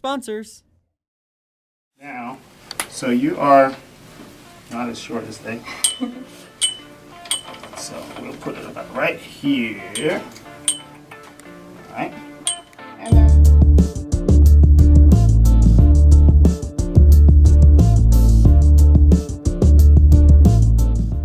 sponsors. Now, so you are not as short as they. So we'll put it about right here. All right. And then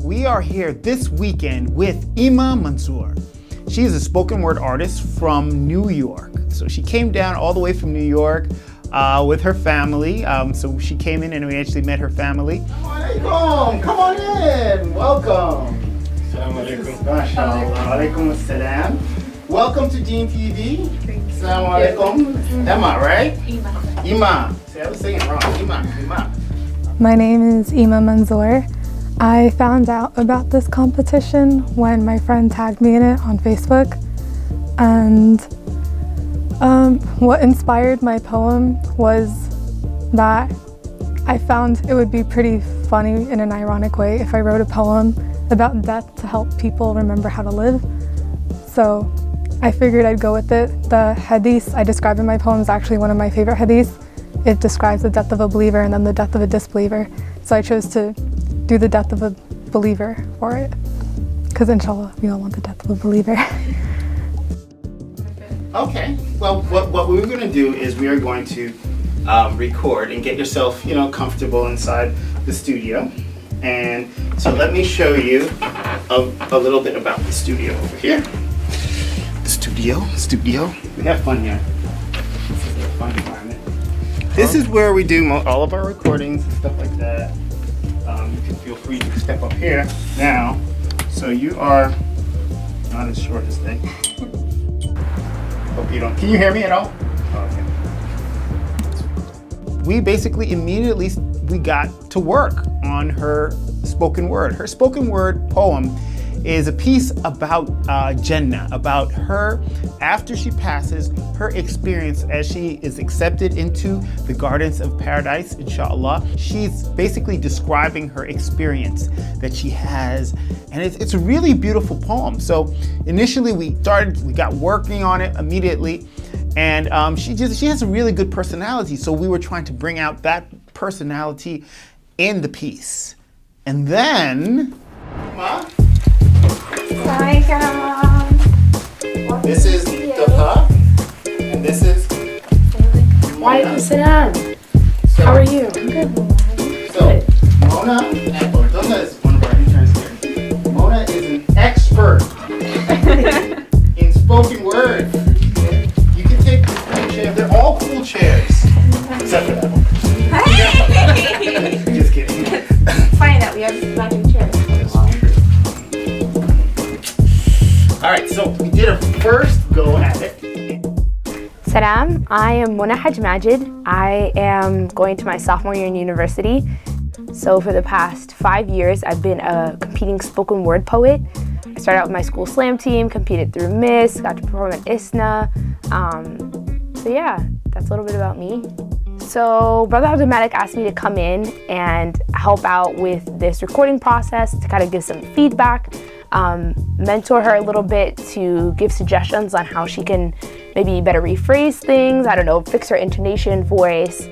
we are here this weekend with Eema Manzoor. She is a spoken word artist from New York. So she came down all the way from New York with her family. So she came in and we actually met her family. Come on in. Welcome. Assalamu alaikum. Alaikum assalam. Welcome to DeenTV. Assalamu alaikum. Eema, right? Eema. See, I was saying it wrong. Eema. My name is Eema Manzoor. I found out about this competition when my friend tagged me in it on Facebook. And what inspired my poem was that I found it would be pretty funny in an ironic way if I wrote a poem about death to help people remember how to live. So I figured I'd go with it. The hadith I describe in my poem is actually one of my favorite hadiths. It describes the death of a believer and then the death of a disbeliever. So I chose to do the death of a believer for it. Because inshallah, we all want the death of a believer. Okay, well, what we're going to do is we are going to record and get yourself, comfortable inside the studio. And so let me show you a little bit about the studio over here. The studio. We have fun here. This is a fun environment. This is where we do all of our recordings and stuff like that. You can feel free to step up here now. So you are not as short as they. Hope you don't. Can you hear me at all? Oh, okay. We basically immediately got to work on her spoken word. Her spoken word poem is a piece about Jannah, about her after she passes, her experience as she is accepted into the gardens of paradise, inshallah. She's basically describing her experience that she has, and it's a really beautiful poem. So initially we got working on it immediately, and she has a really good personality, so we were trying to bring out that personality in the piece. And then this is Dafa, and this is Why did you sit down? How are you? I'm good. So Mona, Donna is one of our interns here. Mona is an expert in spoken word. You can take this cool chair. They're all cool chairs, except for that one. Just kidding. It's funny that we have matching chairs. All right, so we did a first go at it. Salam, I am Mona Hagmagid. I am going to my sophomore year in university. So for the past 5 years, I've been a competing spoken word poet. I started out with my school slam team, competed through Miss, got to perform at ISNA. So yeah, that's a little bit about me. So Brother Hagmagid asked me to come in and help out with this recording process, to kind of give some feedback, mentor her a little bit, to give suggestions on how she can maybe better rephrase things, I don't know, fix her intonation, voice.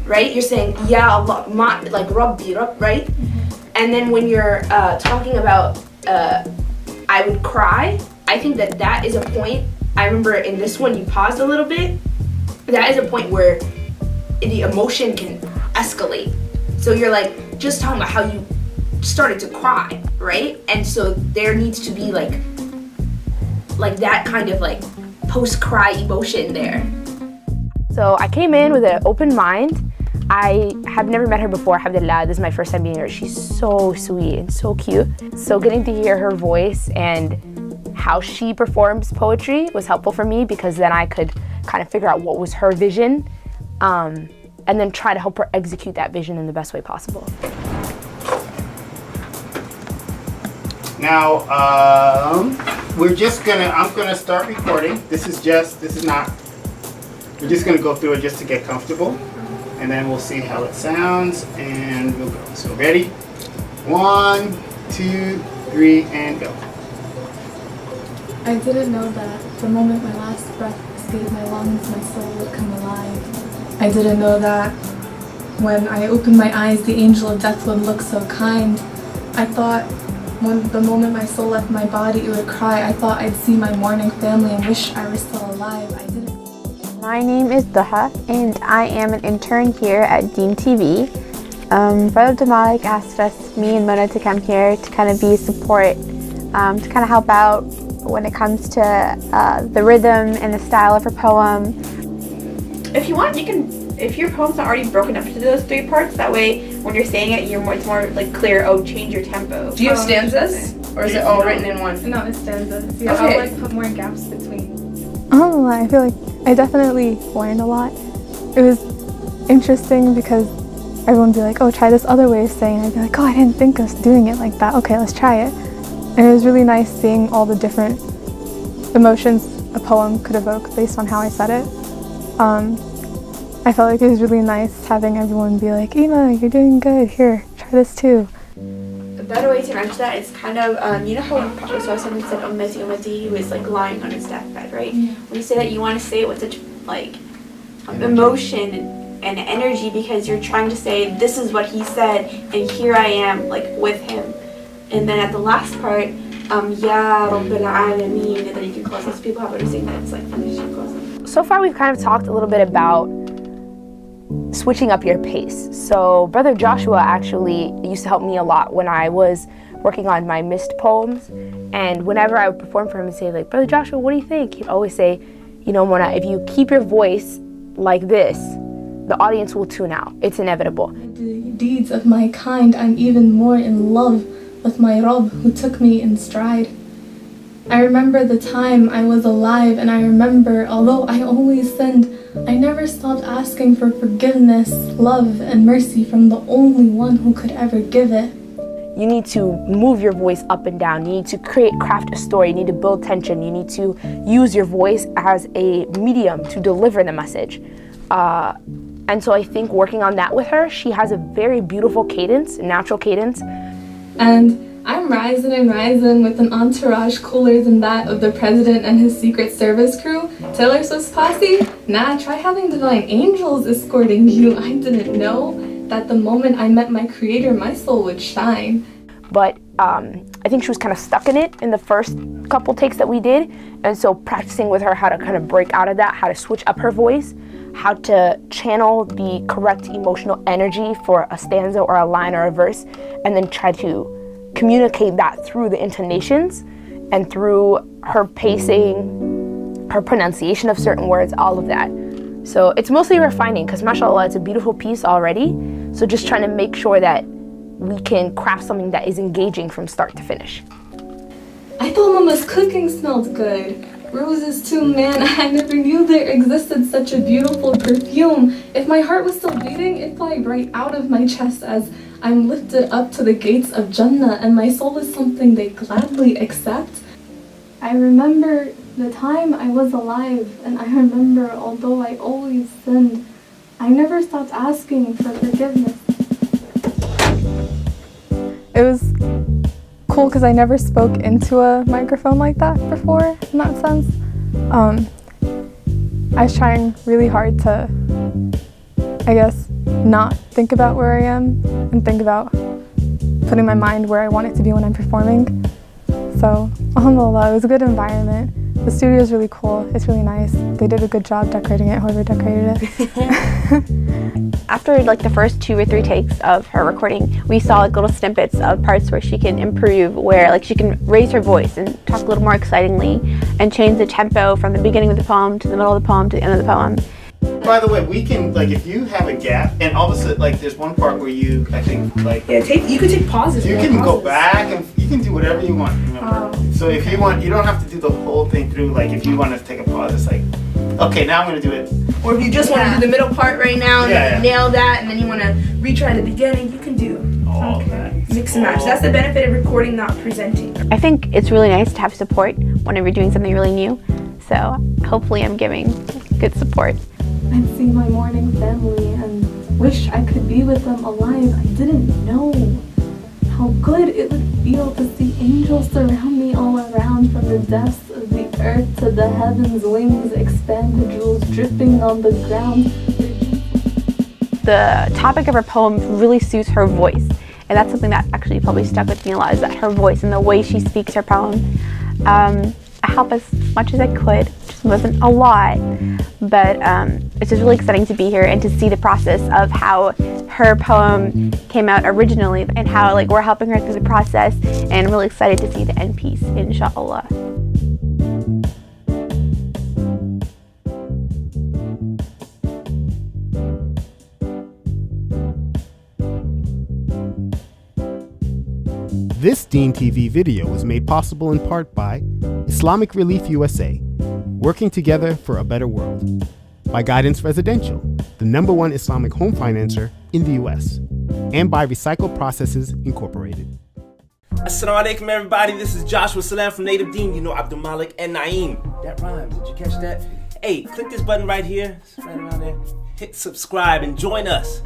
Right? You're saying, Ya Allah, like Rabbi, right? And then when you're talking about I would cry, I think that is a point. I remember in this one you paused a little bit. That is a point where the emotion can escalate. So you're like just talking about how you started to cry, right? And so there needs to be like that kind of like post-cry emotion there. So I came in with an open mind. I have never met her before, alhamdulillah. This is my first time meeting her. She's so sweet and so cute. So getting to hear her voice and how she performs poetry was helpful for me, because then I could kind of figure out what was her vision, and then try to help her execute that vision in the best way possible. Now, I'm gonna start recording. We're just gonna go through it just to get comfortable, and then we'll see how it sounds, and we'll go. So ready? 1, 2, 3, and go. I didn't know that the moment my last breath escaped my lungs, my soul would come alive. I didn't know that when I opened my eyes, the angel of death would look so kind. I thought when the moment my soul left my body, it would cry. I thought I'd see my mourning family and wish I were still alive. I didn't. My name is Duha, and I am an intern here at DeenTV. Brother Malik asked us, me and Mona, to come here to kind of be support, to kind of help out when it comes to the rhythm and the style of her poem. If you want, you can, if your poem's not already broken up into those 3 parts, that way when you're saying it, it's more like clear, oh, change your tempo. Do you have stanzas? Or is it all written in one? No, it's stanzas. Yeah, Okay. I'll like put more gaps between. Oh, I feel like I definitely learned a lot. It was interesting because everyone would be like, oh, try this other way of saying it. I'd be like, oh, I didn't think of doing it like that. Okay, let's try it. And it was really nice seeing all the different emotions a poem could evoke based on how I said it. I felt like it was really nice having everyone be like, Eema, you're doing good. Here, try this too. A better way to mention that is kind of, you know how when Prophet someone said, Ummati, he was like lying on his deathbed, right? Yeah. When you say that, you want to say it with such like emotion and energy because you're trying to say, this is what he said, and here I am, like with him. And then at the last part, Ya Rabbil Alameen, and then you can close it. So people have to understand that it's like finished and closing. So far we've kind of talked a little bit about switching up your pace. So Brother Joshua actually used to help me a lot when I was working on my missed poems. And whenever I would perform for him and say like, Brother Joshua, what do you think? He'd always say, you know, Mona, if you keep your voice like this, the audience will tune out. It's inevitable. The deeds of my kind, I'm even more in love with my Rabb who took me in stride. I remember the time I was alive, and I remember, although I always sinned, I never stopped asking for forgiveness, love, and mercy from the only one who could ever give it. You need to move your voice up and down. You need to craft a story. You need to build tension. You need to use your voice as a medium to deliver the message. And so I think working on that with her, she has a very beautiful cadence, natural cadence. And I'm rising and rising with an entourage cooler than that of the president and his Secret Service crew. Taylor Swift's posse? Nah, try having divine angels escorting you. I didn't know that the moment I met my creator, my soul would shine. But I think she was kind of stuck in it in the first couple takes that we did. And so practicing with her how to kind of break out of that, how to switch up her voice, how to channel the correct emotional energy for a stanza or a line or a verse, and then try to communicate that through the intonations and through her pacing, her pronunciation of certain words, all of that. So it's mostly refining because mashallah, it's a beautiful piece already. So just trying to make sure that we can craft something that is engaging from start to finish. I thought Mama's cooking smelled good. Roses too, man. I never knew there existed such a beautiful perfume. If my heart was still beating, it'd fly right out of my chest as I'm lifted up to the gates of Jannah, and my soul is something they gladly accept. I remember the time I was alive, and I remember although I always sinned, I never stopped asking for forgiveness. It was cool because I never spoke into a microphone like that before, in that sense. I was trying really hard to, I guess, not think about where I am and think about putting my mind where I want it to be when I'm performing. So, alhamdulillah, it was a good environment. The studio is really cool. It's really nice. They did a good job decorating it, whoever decorated it. After like the first 2 or 3 takes of her recording, we saw like little snippets of parts where she can improve, where like she can raise her voice and talk a little more excitingly and change the tempo from the beginning of the poem to the middle of the poem to the end of the poem. By the way, we can, like, if you have a gap, and all of a sudden, like, there's one part where you, I think, like, Yeah, you could take pauses. you can go back and you can do whatever you want, remember? So if you want, you don't have to do the whole thing through, like, if you want to take a pause, it's like, okay, now I'm going to do it. Or if you just want to do the middle part right now and Yeah. nail that, and then you want to retry the beginning, you can do All that. mix and match. That's the benefit of recording, not presenting. I think it's really nice to have support whenever you're doing something really new. So hopefully I'm giving good support. I'd see my mourning family and wish I could be with them alive. I didn't know how good it would feel to see angels surround me all around, from the depths of the earth to the heavens, wings expand, the jewels dripping on the ground. the topic of her poem really suits her voice. And that's something that actually probably stuck with me a lot, is that her voice and the way she speaks her poem. I helped as much as I could, which wasn't a lot, but it's just really exciting to be here and to see the process of how her poem came out originally and how like we're helping her through the process, and I'm really excited to see the end piece, inshallah. This DeenTV video was made possible in part by Islamic Relief USA, working together for a better world, by Guidance Residential, the #1 Islamic home financer in the US, and by Recycled Processes Incorporated. Assalamu alaikum everybody, this is Joshua Salam from Native Deen. You know Abdul Malik and Naeem. That rhymes, did you catch that? Hey, click this button right here, it's right around there. Hit subscribe and join us.